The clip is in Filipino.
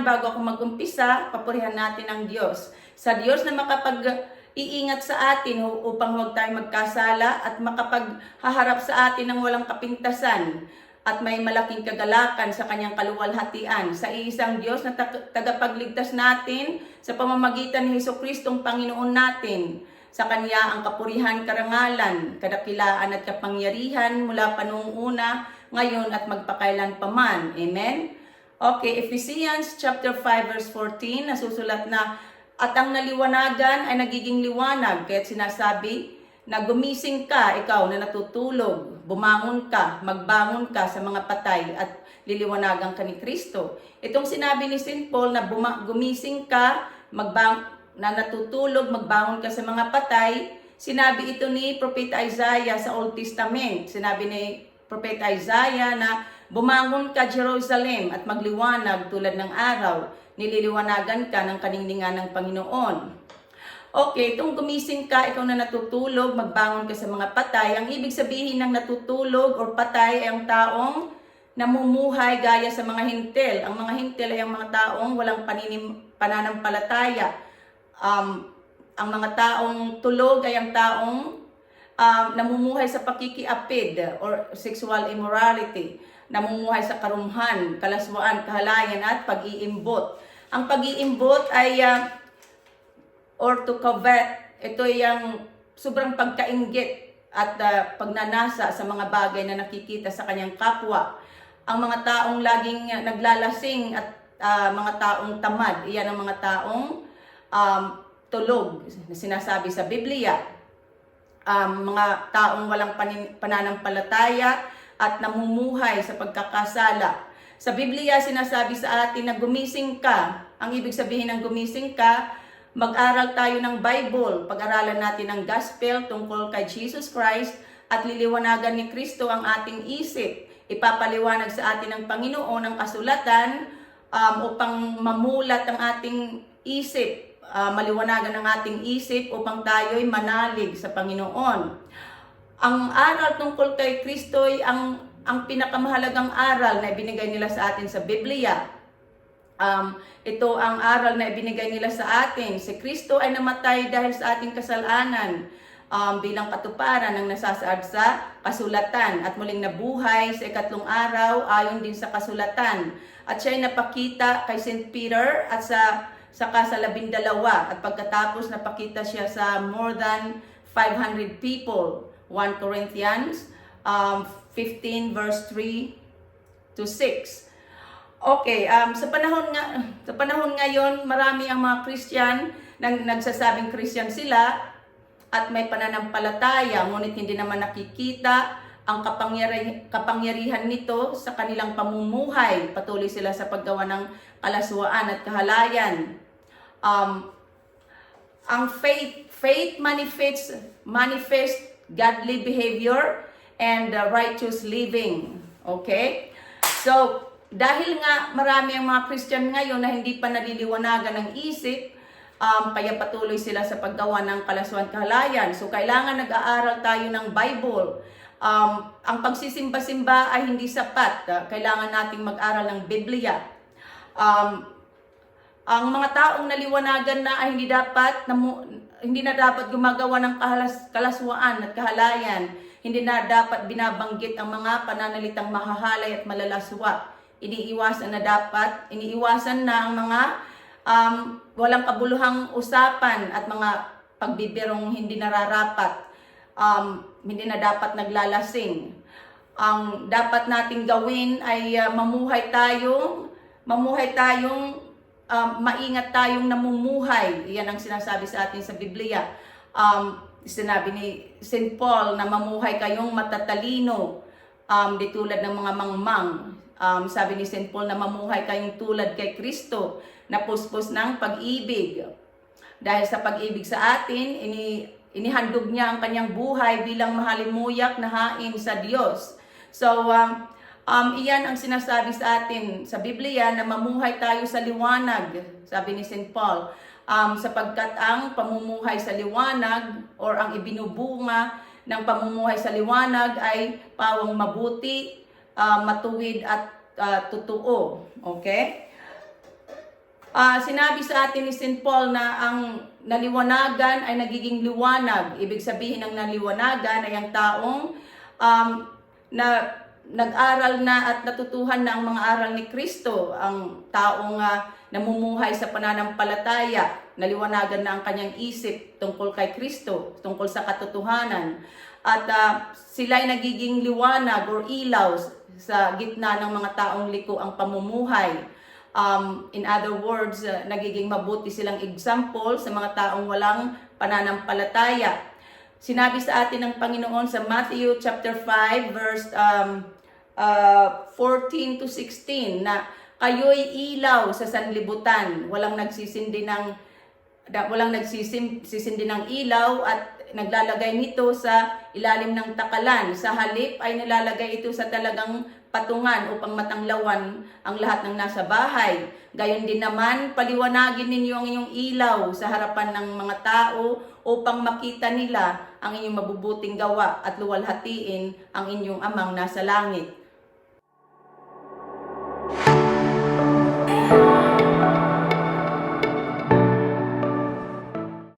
bago ako mag-umpisa, papurihan natin ang Diyos. Sa Diyos na makapag-iingat sa atin upang huwag tayong magkasala at makapaghaharap sa atin ng walang kapintasan at may malaking kagalakan sa kanyang kaluwalhatian. Sa iisang Diyos na tagapagligtas natin sa pamamagitan ni Jesucristong Panginoon natin. Sa Kanya ang kapurihan, karangalan, kadakilaan at kapangyarihan mula pa noong una, ngayon at magpakailan paman. Amen? Okay, Ephesians chapter 5 verse 14, nasusulat na, at ang naliwanagan ay nagiging liwanag, kaya't sinasabi na gumising ka, ikaw na natutulog, bumangon ka, magbangon ka sa mga patay at liliwanagan ka ni Kristo. Itong sinabi ni St. Paul na gumising ka, na natutulog, magbangon ka sa mga patay, sinabi ito ni Propeta Isaiah sa Old Testament. Sinabi ni Propeta Isaiah na bumangon ka Jerusalem at magliwanag tulad ng araw, nililiwanagan ka ng kaningningan ng Panginoon. Okay, itong gumising ka, ikaw na natutulog, magbangon ka sa mga patay. Ang ibig sabihin ng natutulog or patay ay ang taong namumuhay gaya sa mga hintil. Ang mga hintil ay ang mga taong walang pananampalataya. Ang mga taong tulog ay ang taong namumuhay sa pakikiapid or sexual immorality, namumuhay sa karumhan, kalaswaan, kahalayan at pag-iimbot. Ang pag-iimbot ay or to covet, ito ay ang sobrang pagkainggit at pagnanasa sa mga bagay na nakikita sa kanyang kapwa. Ang mga taong laging naglalasing at mga taong tamad, iyan ang mga taong tulog na sinasabi sa Biblia. Mga taong walang pananampalataya at namumuhay sa pagkakasala. Sa Biblia sinasabi sa atin na gumising ka. Ang ibig sabihin ng gumising ka, mag-aral tayo ng Bible, pag-aralan natin ang gospel tungkol kay Jesus Christ at liliwanagan ni Kristo ang ating isip. Ipapaliwanag sa atin ng Panginoon ang kasulatan upang mamulat ang ating isip. Maliwanagan ng ating isip upang tayo'y manalig sa Panginoon. Ang aral tungkol kay Kristo ay ang pinakamahalagang aral na ibinigay nila sa atin sa Biblia. Ito ang aral na ibinigay nila sa atin. Si Kristo ay namatay dahil sa ating kasalanan bilang katuparan ng nasasaad sa kasulatan at muling nabuhay sa ikatlong araw ayon din sa kasulatan. At siya ay napakita kay St. Peter at saka sa 12 at pagkatapos napakita siya sa more than 500 people. 1 Corinthians 15 verse 3 to 6. Okay, sa panahon ngayon, marami ang mga Christian na nagsasabing Christian sila at may pananampalataya, ngunit hindi naman nakikita ang kapangyarihan nito sa kanilang pamumuhay. Patuloy sila sa paggawa ng kalaswaan at kahalayan. Ang faith manifest godly behavior and righteous living. Okay? So, dahil nga marami ang mga Christian ngayon na hindi pa naliliwanagan ng isip, kaya patuloy sila sa paggawa ng kalaswaan kahalayan. So, kailangan nag-aaral tayo ng Bible. Ang pagsisimba-simba ay hindi sapat. Kailangan nating mag-aral ng Biblia. Ang mga taong naliwanagan na ay hindi na dapat gumagawa ng kalaswaan at kahalayan. Hindi na dapat binabanggit ang mga pananalitang mahahalay at malalaswa. Iniiwasan na ang mga walang kabuluhang usapan at mga pagbibirong hindi nararapat. Hindi na dapat naglalasing. Ang dapat nating gawin ay mamuhay tayong maingat tayong namumuhay. Iyan ang sinasabi sa atin sa Biblia. Sinabi ni St. Paul na mamuhay kayong matatalino, di tulad ng mga mangmang. Sabi ni St. Paul na mamuhay kayong tulad kay Kristo, na puspos ng pag-ibig. Dahil sa pag-ibig sa atin, inihandog niya ang kanyang buhay bilang mahalimuyak na hain sa Diyos. So, iyan ang sinasabi sa atin sa Biblia na mamuhay tayo sa liwanag, sabi ni St. Paul. Sapagkat ang pamumuhay sa liwanag or ang ibinubunga ng pamumuhay sa liwanag ay pawang mabuti, matuwid at totoo. Okay? Sinabi sa atin ni St. Paul na ang naliwanagan ay nagiging liwanag. Ibig sabihin ng naliwanagan ay ang taong na nag-aral na at natutuhan na ang mga aral ni Kristo, ang taong namumuhay sa pananampalataya, naliwanagan na ang kanyang isip tungkol kay Kristo, tungkol sa katotohanan. At sila ay nagiging liwanag or ilaw sa gitna ng mga taong liko ang pamumuhay. In other words, nagiging mabuti silang example sa mga taong walang pananampalataya. Sinabi sa atin ng Panginoon sa Matthew chapter 5 verse 14 to 16 na kayo'y ilaw sa sanlibutan, walang nagsisindi ng ilaw at naglalagay nito sa ilalim ng takalan. Sa halip ay nilalagay ito sa talagang patungan upang matanglawan ang lahat ng nasa bahay. Gayon din naman, paliwanagin ninyo ang inyong ilaw sa harapan ng mga tao upang makita nila ang inyong mabubuting gawa at luwalhatiin ang inyong amang nasa langit.